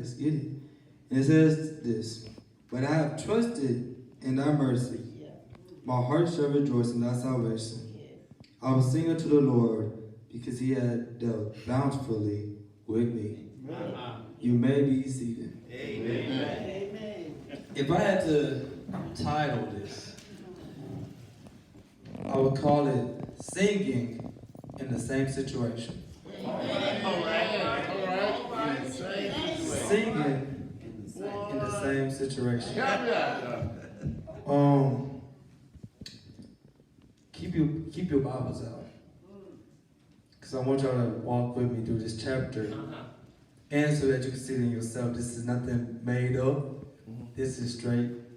let's get it. And it says this, but I have trusted in thy mercy. My heart shall rejoice in thy salvation. I will sing unto the Lord, because he had dealt bountifully with me. You may be seated. Amen. If I had to title this, I would call it Singing in the Same Situation. All right. Singing in the same situation. Keep your Bibles out, because I want y'all to walk with me through this chapter, and so that you can see it in yourself. This is nothing made up. This is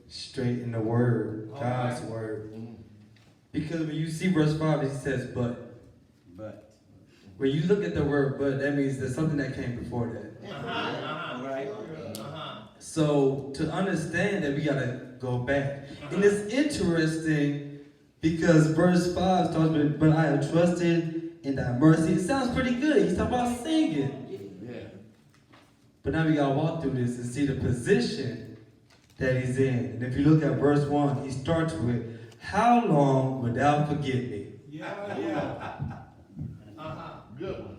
straight in the Word, God's Word. Because when you see verse 5, it says, but. When you look at the word but, that means there's something that came before that. Right. So to understand that, we gotta go back. And it's interesting because verse 5 starts with, but I have trusted in thy mercy. It sounds pretty good. He's talking about singing. Yeah. But now we gotta walk through this and see the position that he's in. And if you look at verse 1, he starts with, how long wilt thou forget me? Good one.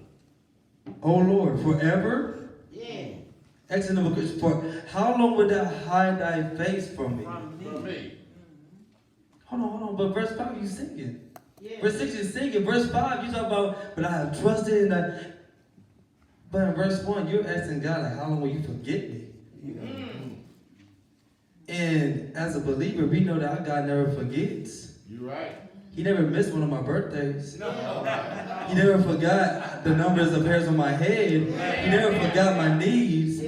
O Lord, forever? Yeah. Excellent question. For how long would thou hide thy face from me? From me. Hold on. But verse 5, you singing. Yeah. Verse 6, you singing. Verse 5, you talk about, but I have trusted in that. But in verse 1, you're asking God, like, how long will you forget me? And as a believer, we know that our God never forgets. You're right. He never missed one of my birthdays. No. He never forgot the numbers of hairs on my head. He never forgot my needs.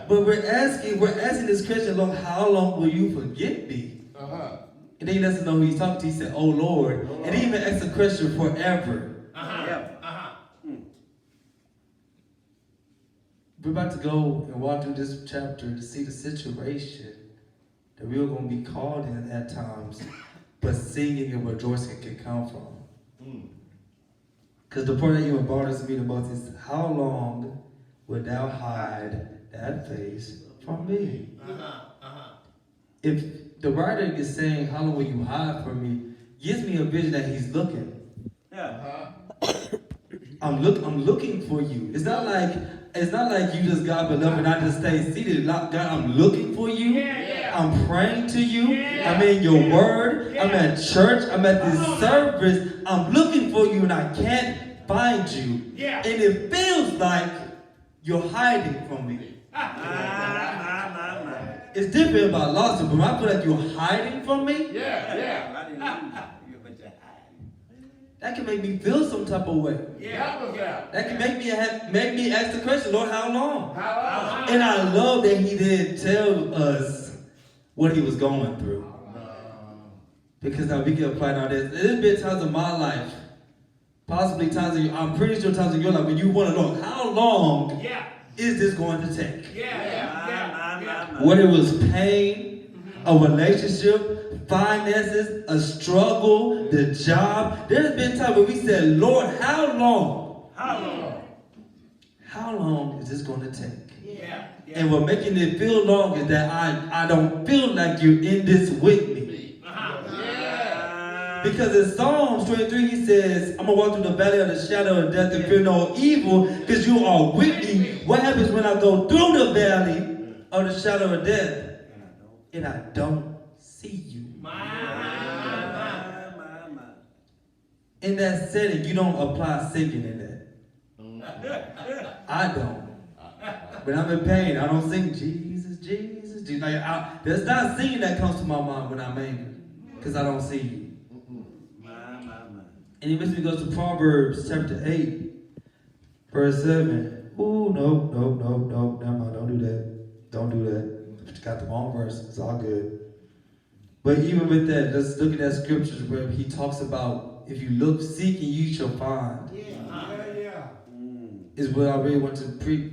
But we're asking this question, Lord, how long will you forget me? And then he doesn't know who he's talking to. He said, oh Lord. And he even asked the question, forever. We're about to go and walk through this chapter to see the situation that we're going to be called in at times, but singing and rejoicing can come from. Because the part that even bothers me the most is, how long wilt thou hide that face from me? If the writer is saying, how long will you hide from me, gives me a vision that he's looking. I'm looking for you. It's not like you just God beloved and I just stay seated. God, I'm looking for you. I'm praying to you. I'm in your word. I'm at church. I'm at this service. I'm looking for you and I can't find you. And it feels like you're hiding from me. It's different about lost, but when I feel like you're hiding from me, that can make me feel some type of way. That can make me ask the question, Lord, how long? And I love that he didn't tell us what he was going through. Because now we can apply now this. There's been times in my life, possibly times I'm pretty sure times in your life when you want to know how long is this going to take? Whether it was pain, a relationship, finances, a struggle, the job. There's been times when we said, Lord, how long? How long is this going to take? And what making it feel long is that I don't feel like you're in this with me. Because in Psalms 23, he says, I'm going to walk through the valley of the shadow of death and fear no evil because you are with me. What happens when I go through the valley of the shadow of death and I don't see you? In that setting, you don't apply singing in that. I don't. When I'm in pain, I don't sing Jesus, Jesus, Jesus. Like, there's not singing that comes to my mind when I'm angry because I don't see you. And he basically goes to Proverbs chapter 8, verse 7. Ooh, no. Never mind, don't do that. Don't do that. You got the wrong verse. It's all good. But even with that, let's look at that scriptures where he talks about if you look, seek, and you shall find. Is what I really want to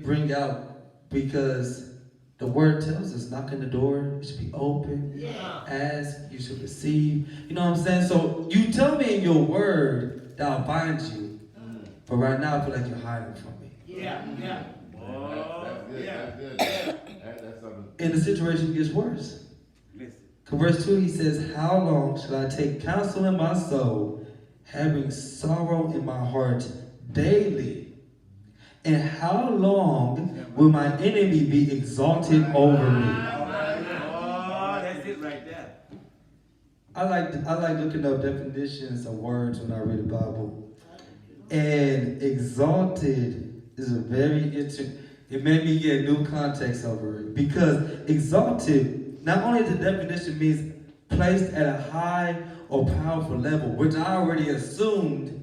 bring out, because the word tells us, knock on the door, it should be open. Ask, you should receive. You know what I'm saying? So you tell me in your word that I'll find you. But right now I feel like you're hiding from me. That's good. and the situation gets worse. Verse 2, he says, how long shall I take counsel in my soul, having sorrow in my heart daily? And how long will my enemy be exalted over me? Oh, that's it right there. I like looking up definitions of words when I read the Bible. And exalted is a very interesting, it made me get a new context over it. Because exalted, not only the definition means placed at a high or powerful level, which I already assumed.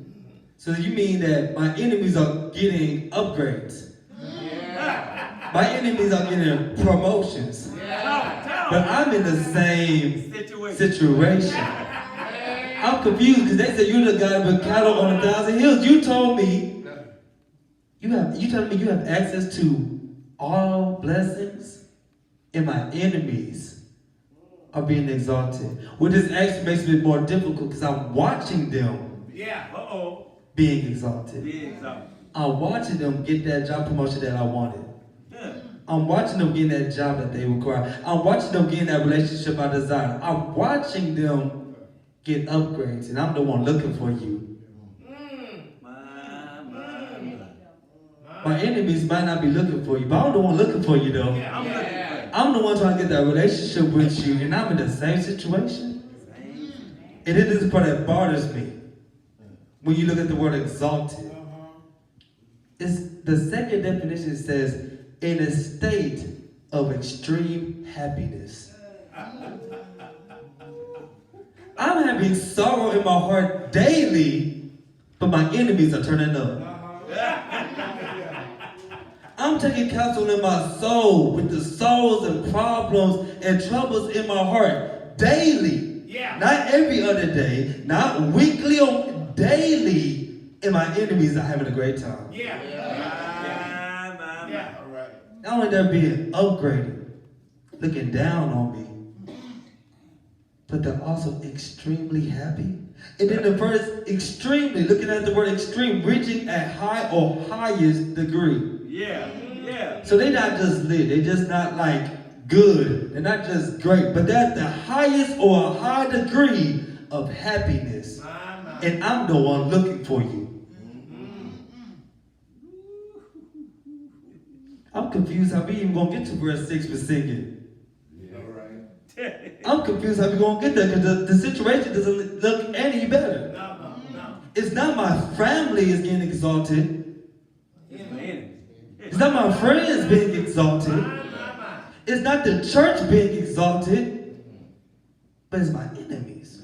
So you mean that my enemies are getting upgrades. Yeah. My enemies are getting promotions. Yeah. But I'm in the same situation. I'm confused because they said you're the guy with cattle on 1,000 hills. You told me you have access to all blessings, and my enemies are being exalted. Well, this actually makes it more difficult because I'm watching them. Yeah. Being exalted. Being exalted. I'm watching them get that job promotion that I wanted. Yeah. I'm watching them getting that job that they require. I'm watching them getting that relationship I desire. I'm watching them get upgrades, and I'm the one looking for you. My enemies might not be looking for you, but I'm the one looking for you, though. Yeah, I'm the one trying to get that relationship with you, and I'm in the same situation. And it is the part that bothers me. When you look at the word exalted, it's the second definition says, in a state of extreme happiness. I'm having sorrow in my heart daily, but my enemies are turning up. I'm taking counsel in my soul with the sorrows and problems and troubles in my heart daily. Yeah. Not every other day, not weekly or daily, and my enemies are having a great time. Yeah. All right. Not only they're being upgraded, looking down on me, but they're also extremely happy. And then the verse extremely, looking at the word extreme, reaching a high or highest degree. Yeah. So they're not just lit, they're just not like good, they're not just great, but they're at the highest or a high degree of happiness. And I'm the one looking for you. I'm confused how we even gonna get to verse 6 for singing. Yeah, right. I'm confused how we gonna get there because the situation doesn't look any better. No. It's not my family is getting exalted. It's not my friends being exalted. It's not the church being exalted. But it's my enemies.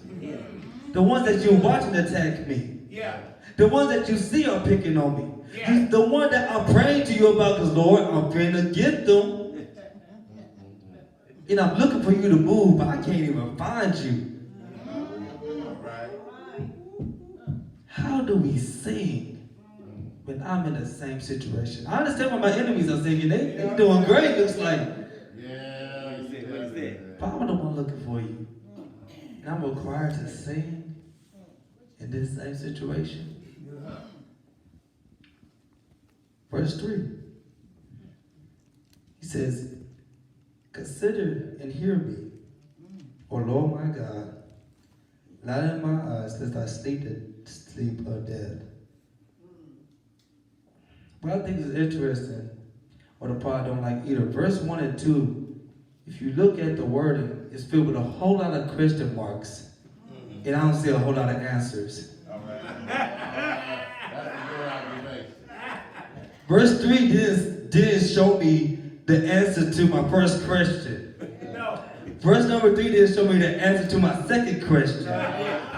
The ones that you're watching attack me. Yeah. The ones that you see are picking on me. Yeah. The one that I'm praying to you about, because Lord, I'm praying to get them. And I'm looking for you to move, but I can't even find you. Right. How do we sing when I'm in the same situation? I understand why my enemies are singing. They're doing great, looks like. Yeah. But I'm the one looking for you. And I'm required to sing in this same situation. Verse 3. He says, consider and hear me, O Lord my God. Not in my eyes, lest I sleep or dead. What I think is interesting, or the part I don't like either, verse 1 and 2, if you look at the wording, it's filled with a whole lot of question marks. And I don't see a whole lot of answers. All right. Verse 3 didn't show me the answer to my first question. No. Verse number 3 didn't show me the answer to my second question.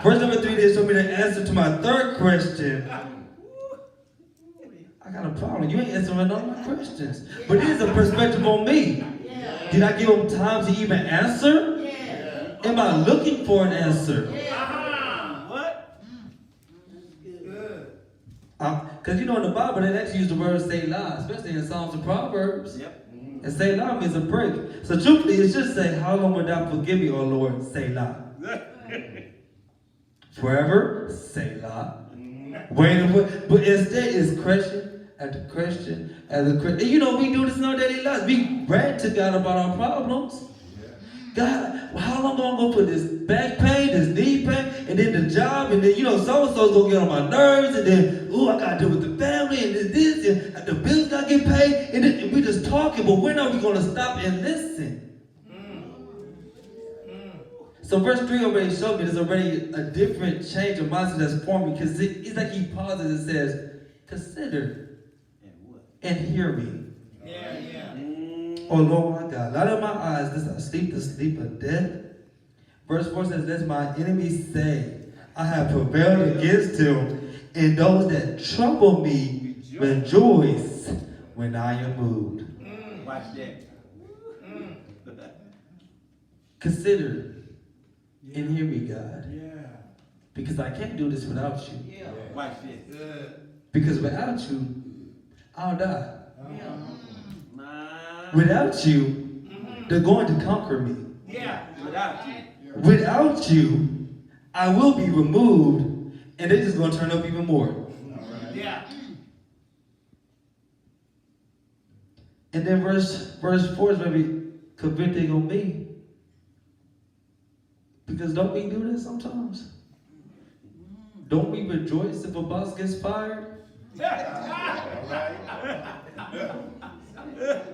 Verse number 3 didn't show me the answer to my third question. I got a problem. You ain't answering all my questions. But it is a perspective on me. Did I give them time to even answer? Am I looking for an answer? What? Because you know in the Bible, they actually use the word Selah, especially in Psalms and Proverbs. Yep. And Selah means a break. So truthfully, it should say, how long will thou forgive me, O Lord, Selah? Forever, Selah. Waiting for, but instead it's question at the Christian, as a Christian. And you know, we do this in our daily lives. We rant to God about our problems. God, well, how long am I going to put this back pain, this knee pain, and then the job, and then, you know, so-and-so's going to get on my nerves, and then, ooh, I got to deal with the family, and this, and the bills got to get paid, and then we're just talking, but when are we going to stop and listen? So verse 3 already showed me there's already a different change of mindset that's forming, because it's like he pauses and says, consider and hear me. Oh Lord my God, light up my eyes, lest I sleep the sleep of death. Verse 4 says, let my enemies say, I have prevailed against him, and those that trouble me rejoice when I am moved. Watch that. Consider and hear me, God. Because I can't do this without you. Watch this. Because without you, I'll die. Without you, they're going to conquer me. Without you. Without you, I will be removed, and they're just going to turn up even more. And then verse 4 is maybe convicting on me. Because don't we do this sometimes? Don't we rejoice if a boss gets fired?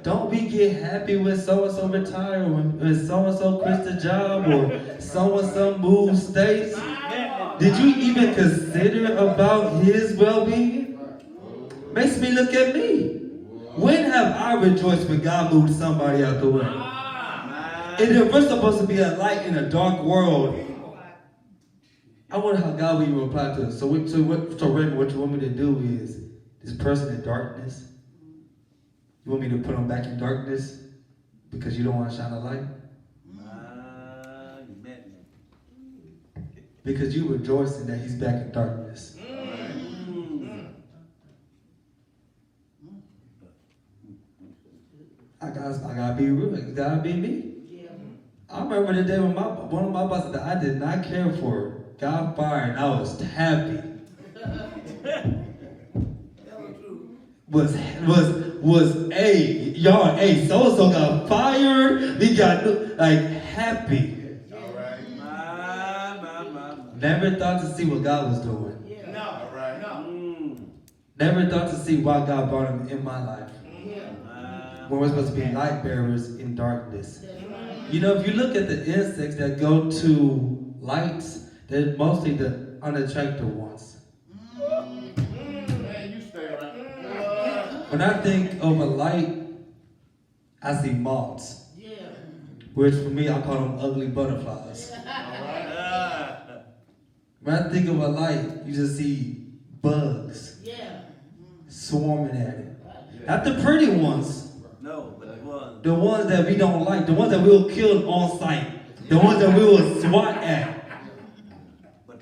Don't we get happy when so-and-so retire, or when so-and-so quits the job, or so-and-so moves states? Did you even consider about his well-being? Makes me look at me. When have I rejoiced when God moved somebody out the way? And if we're supposed to be a light in a dark world, I wonder how God will reply to us. So Raymond, what you want me to do is, this person in darkness, you want me to put them back in darkness because you don't want to shine a light? Because you rejoicing that he's back in darkness. I gotta be real. It gotta be me. I remember the day when one of my bosses that I did not care for got fired, and I was happy. So-and-so got fired. We got happy. Never thought to see what God was doing. Never thought to see why God brought him in my life. When we're supposed to be light bearers in darkness. You know, if you look at the insects that go to lights, they're mostly the unattractive ones. When I think of a light, I see moths. Which for me, I call them ugly butterflies. When I think of a light, you just see bugs swarming at it. Not the pretty ones. No, but the ones. The ones that we don't like. The ones that we will kill on sight. The ones that we will swat at. But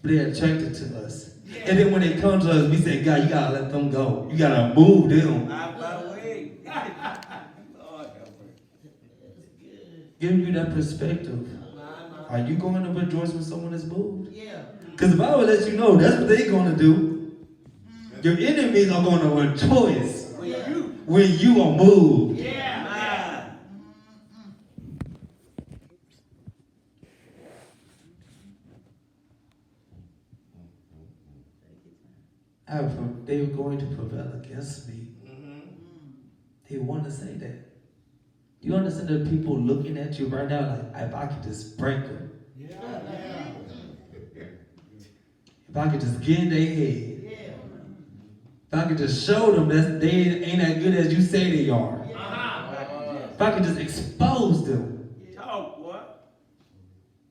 they're attracted to us. And then when they come to us, we say, God, you gotta let them go. You gotta move them. Give you that perspective. Are you going to rejoice when someone is moved? Because if I would let you know, that's what they're going to do. Your enemies are going to rejoice when you are moved. They were going to prevail against me. They want to say that. You understand that people looking at you right now like, if I could just break them. If I could just get in their head. If I could just show them that they ain't as good as you say they are. If I could just expose them.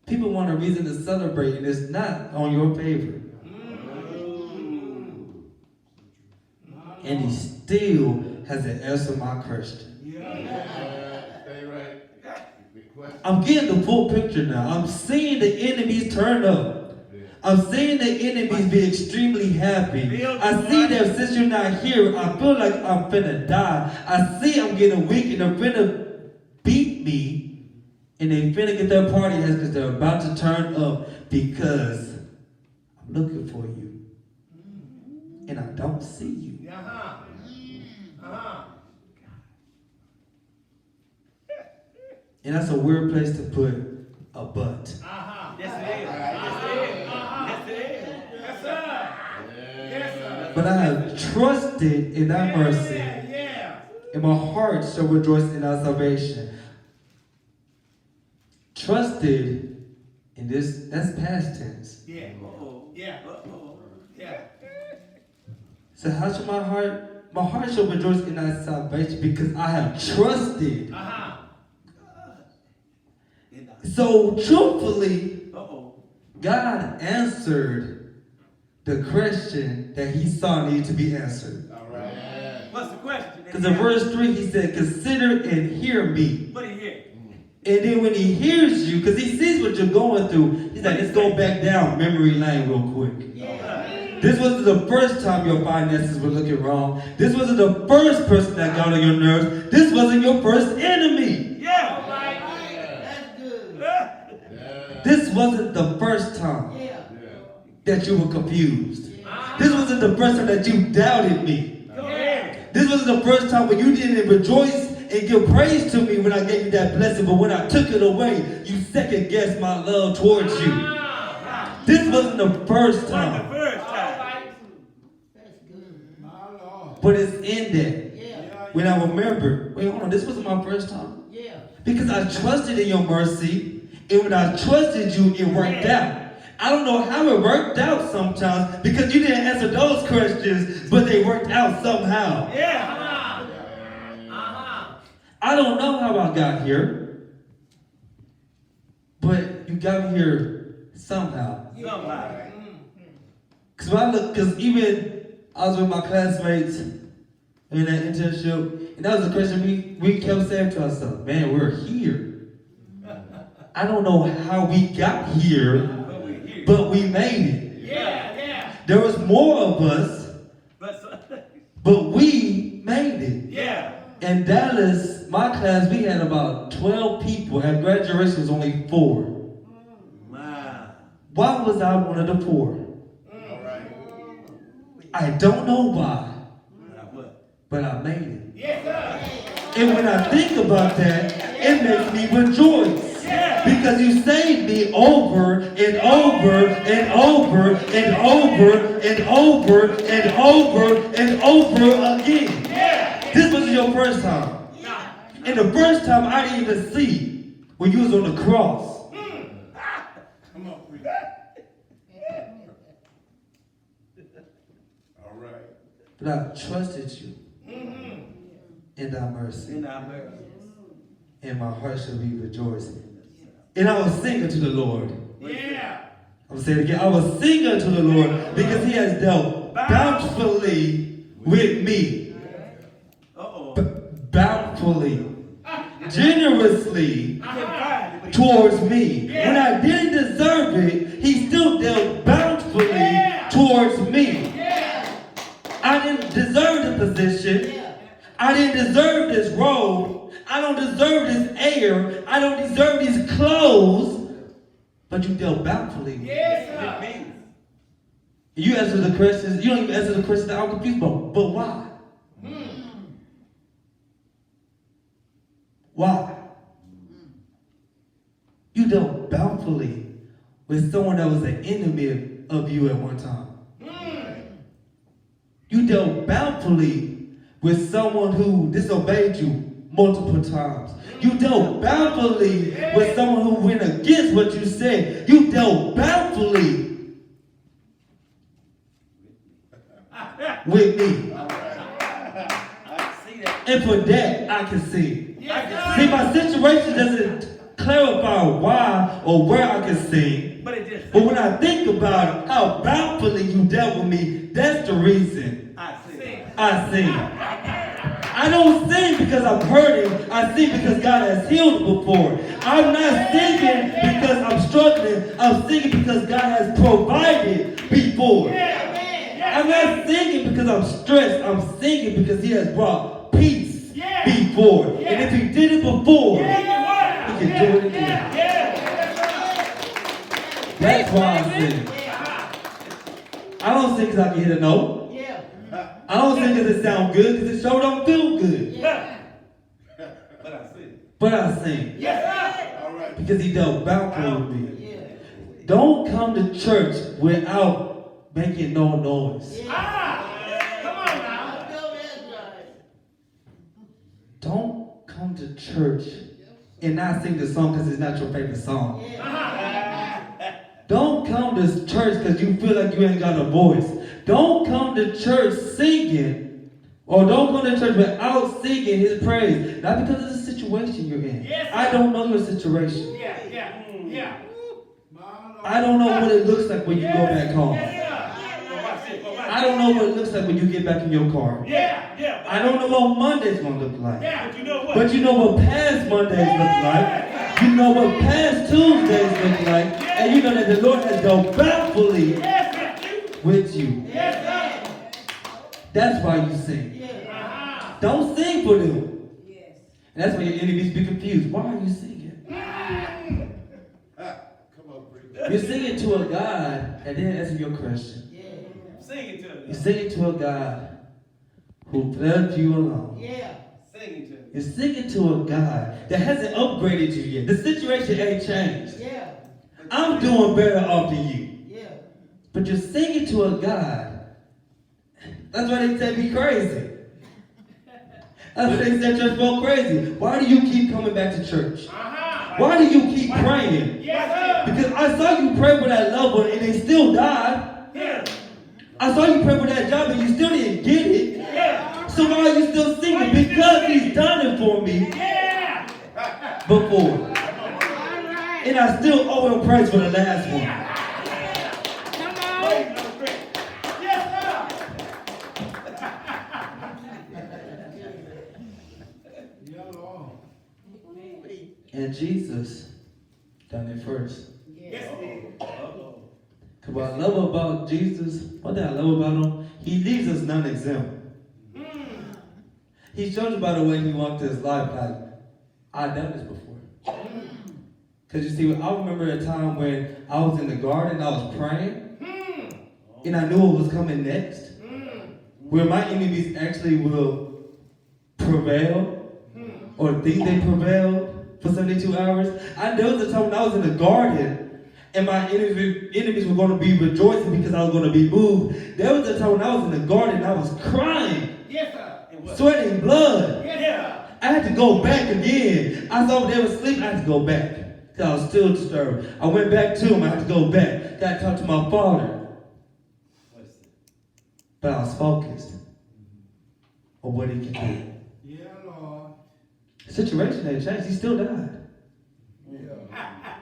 People want a reason to celebrate, and it's not on your favor. And he still hasn't answered my question. I'm getting the full picture now. I'm seeing the enemies turn up. I'm seeing the enemies be extremely happy. I see that since you're not here, I feel like I'm finna die. I see I'm getting weak and they're finna beat me. And they finna get their party hats because they're about to turn up because I'm looking for you. And I don't see you. And that's a weird place to put a but. Yes, it is. Yes, it is. Yes, sir. Yes, sir. But I have trusted in thy mercy, and my heart shall rejoice in thy salvation. Trusted in this, that's past tense. Uh-oh. Uh-oh. So how shall my heart shall rejoice in thy salvation because I have trusted. So truthfully, Uh-oh. God answered the question that he saw needed to be answered. All right. What's the question? Because in verse 3 he said, consider and hear me. What do you hear? And then when he hears you, because he sees what you're going through, he's like, let's go back down memory lane real quick. This wasn't the first time your finances were looking wrong. This wasn't the first person that got on your nerves. This wasn't your first enemy. Yeah. This wasn't the first time that you were confused. This wasn't the first time that you doubted me. This wasn't the first time when you didn't rejoice and give praise to me when I gave you that blessing, but when I took it away, you second guessed my love towards you. This wasn't the first time. But it's in that. When I remember, wait, hold on, this wasn't my first time. Because I trusted in your mercy, and when I trusted you, it worked out. I don't know how it worked out sometimes, because you didn't answer those questions, but they worked out somehow. I don't know how I got here, but you got me here somehow. Because even I was with my classmates in that internship, and that was the question we kept saying to ourselves, man, we're here. I don't know how we got here, but we made it. There was more of us, but we made it. In Dallas, my class, we had about 12 people. At graduation, was only 4. Why was I one of the 4? I don't know why, but I made it. And when I think about that, it makes me rejoice. Because you saved me over and over and over and over and over and over and over again. This wasn't your first time. And the first time I didn't even see when you was on the cross. Come on, preach. All right. But I trusted you in thy mercy. And my heart shall be rejoicing. And I was singing to the Lord. I'm saying it again. I was singing to the Lord because he has dealt bountifully with me. Bountifully. Generously towards me. When I didn't deserve it, he still dealt bountifully towards me. I didn't deserve the position. I didn't deserve this robe. I don't deserve this air. I don't deserve these clothes. But you dealt bountifully. You answer the questions. You don't even answer the questions that I'm confused about. But why? Why? You dealt bountifully with someone that was an enemy of you at one time. You dealt bountifully with someone who disobeyed you multiple times. You dealt bountifully with someone who went against what you said. You dealt bountifully with me. And for that, I can sing. See, my situation doesn't clarify why or where I can sing. But when I think about how bountifully you dealt with me, that's the reason I sing. I don't sing because I'm hurting. I sing because God has healed before. I'm not singing because I'm struggling. I'm singing because God has provided before. I'm not singing because I'm stressed. I'm singing because he has brought peace before. And if he did it before, he can do it again. That's why I sing. I don't sing because I can hit a note. I don't sing because it sounds good, because it sure don't feel good. Yeah. But I sing. But I sing. Yes, sir. All right. Because he dealt bountifully with me. Yeah. Don't come to church without making no noise. Ah, come on I now. know that's right. Don't come to church and not sing the song because it's not your favorite song. Don't come to church because you feel like you ain't got a voice. Don't come to church singing, or don't come to church without singing his praise. Not because of the situation you're in. Yes, I don't know your situation. Yeah. I don't know what it looks like when you go back home. Yes, sir. Go watch it, go watch it. I don't know what it looks like when you get back in your car. Yeah. I don't know what Monday's gonna look like. Yeah, but you know what? But you know what past Mondays look like. You know what past Tuesdays look like. And you know that the Lord has dealt bountifully Yes, sir. with you. Yes, sir. That's why you sing. Uh-huh. Don't sing for them. Yes. And that's why your enemies be confused. Why are you singing? Come on, preacher. You're singing to a God that didn't answer your question. Yeah. Sing it to me. You're singing to a God who left you alone. Yeah. Sing it to me. You're singing to a God that hasn't upgraded you yet. The situation ain't changed. Yeah. I'm doing better off than you. Yeah. But you're singing to a God. That's why they said be crazy. That's why they said church folk crazy. Why do you keep coming back to church? Uh-huh. Why do you keep praying? Yes, sir. Because I saw you pray for that loved one and they still died. Yeah. I saw you pray for that job and you still didn't get it. Yeah. So why are you still singing? Because he's done it for me Yeah. before. All right. And I still owe him praise for the last one. Come Praise on. no praise. Yes, sir. And Jesus done it first. Yes, it is. Because what I love about Jesus, one thing I love about him, he leaves us non-exempt. He shows you by the way he walked his life, like, I've done this before. Because you see, I remember a time when I was in the garden, I was praying, and I knew what was coming next. Where my enemies actually will prevail, or think they prevailed for 72 hours. There was a time when I was in the garden, and my enemies were going to be rejoicing because I was going to be moved. There was a time when I was in the garden, and I was crying, Yes, sir. And what? sweating blood. Yes, sir. I had to go back again. I saw they were asleep. I had to go back because I was still disturbed. I went back to him. I had to go back. Got to talk to my father. But I was focused on what he can do. Yeah, Lord. Situation ain't changed. He still died. Yeah.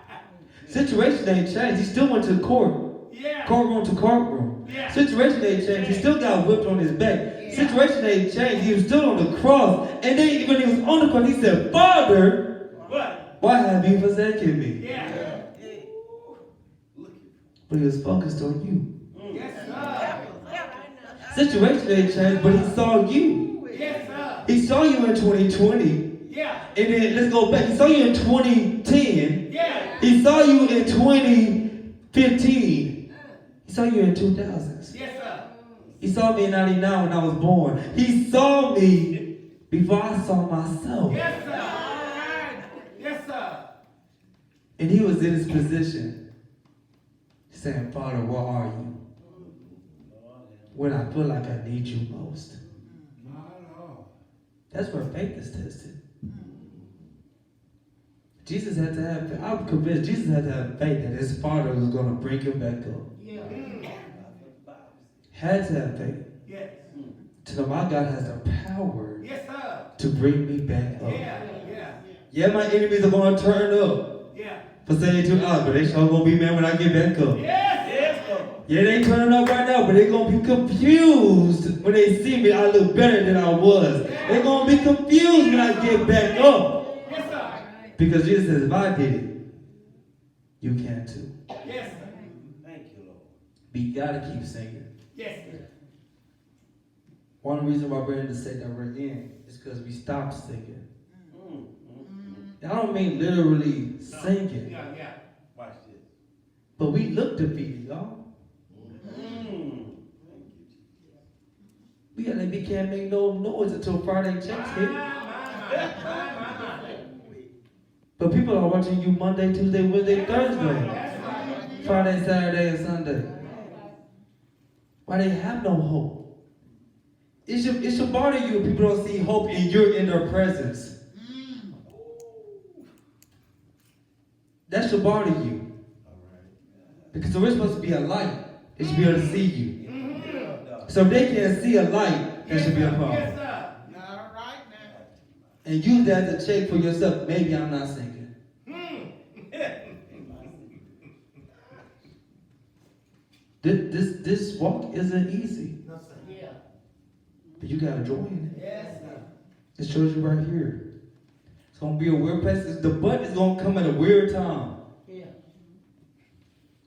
Situation ain't changed. He still went to court. Yeah. Courtroom to courtroom. Yeah. Situation ain't changed. He still got whipped on his back. Situation ain't changed. He was still on the cross. And then when he was on the cross, he said, Father, What? why have you forsaken me? Yeah. But he was focused on you. Yes, sir. Situation ain't changed, but he saw you. Yes, sir. He saw you in 2020. Yeah. And then let's go back. He saw you in 2010. Yeah. He saw you in 2015. He saw you in 2000s. Yes, sir. He saw me in 99 when I was born. He saw me before I saw myself. Yes, sir. Yes, sir. And he was in his position saying, Father, where are you? When I feel like I need you most. That's where faith is tested. Jesus had to have faith. I'm convinced Jesus had to have faith that his Father was going to bring him back up. Yeah. Had to have faith. Yes. To know my God has the power Yes, sir. to bring me back up. Yeah. Yeah. Yeah, my enemies are going to turn up Yeah. for 72 hours, but they sure going to be mad when I get back up. Yes. Yes, sir. Yeah, they turning up right now, but they going to be confused when they see me. I look better than I was. They're going to be confused when I get back up. Yes, sir. Because Jesus says, if I did it, you can too. Yes, sir. Thank you, Lord. But you got to keep singing. Yes, sir. One reason why we're in the state that we're in is because we stopped singing. I don't mean literally singing, Yeah, yeah. Watch this. but we look defeated, y'all. We got and they can't make no noise until Friday checks hit. But people are watching you Monday, Tuesday, Wednesday, Thursday, Friday, Saturday, and Sunday. Why they have no hope? It should bother you if people don't see hope and you're in their presence. That should bother you. Because we're supposed to be a light. They should be able to see you. So if they can't see a light, that should be a problem. All right now. And use that as a check for yourself. Maybe I'm not singing. This walk isn't easy. Yeah. But you gotta join it. Yes, sir. It shows you right here. It's gonna be a weird place. The butt is gonna come at a weird time. Yeah.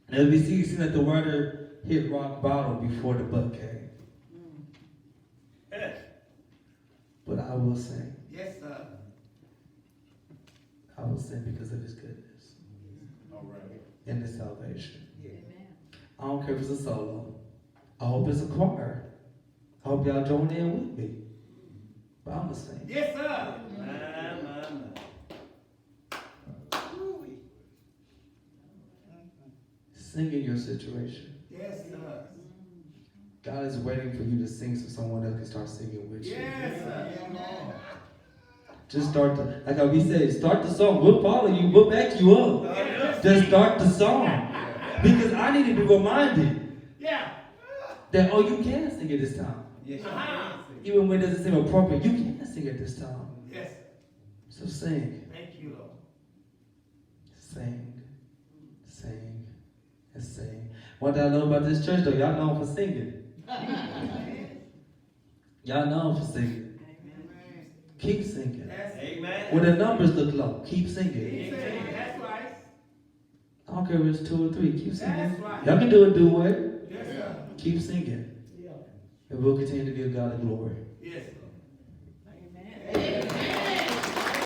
And as we see, you see that the water hit rock bottom before the butt came. But I will sing. Yes, sir. I will sing because of his goodness All right. and his salvation. Amen. I don't care if it's a solo. I hope it's a choir. I hope y'all join in with me. But I'm gonna sing. Yes, sir. Sing in your situation. Yes, sir. God is waiting for you to sing so someone else can start singing with you. Yes, sir. Just start to, like how we said, start the song. We'll follow you. We'll back you up. Just start the song. Because I need to be reminded Yeah. that, oh, you can sing at this time. Yes, Even when it doesn't seem appropriate, you can sing at this time. Yes. So sing, Thank you, Lord. sing, sing, and sing. One thing I love about this church, though, y'all know for singing. Y'all know for singing. Keep singing. Yes. Amen. When the numbers look low, keep singing. That's right. I don't care if it's 2 or 3, keep singing. That's right. Y'all can do a duet. Yes, sir. Keep singing. Yeah. And we'll continue to give God the glory. Yes.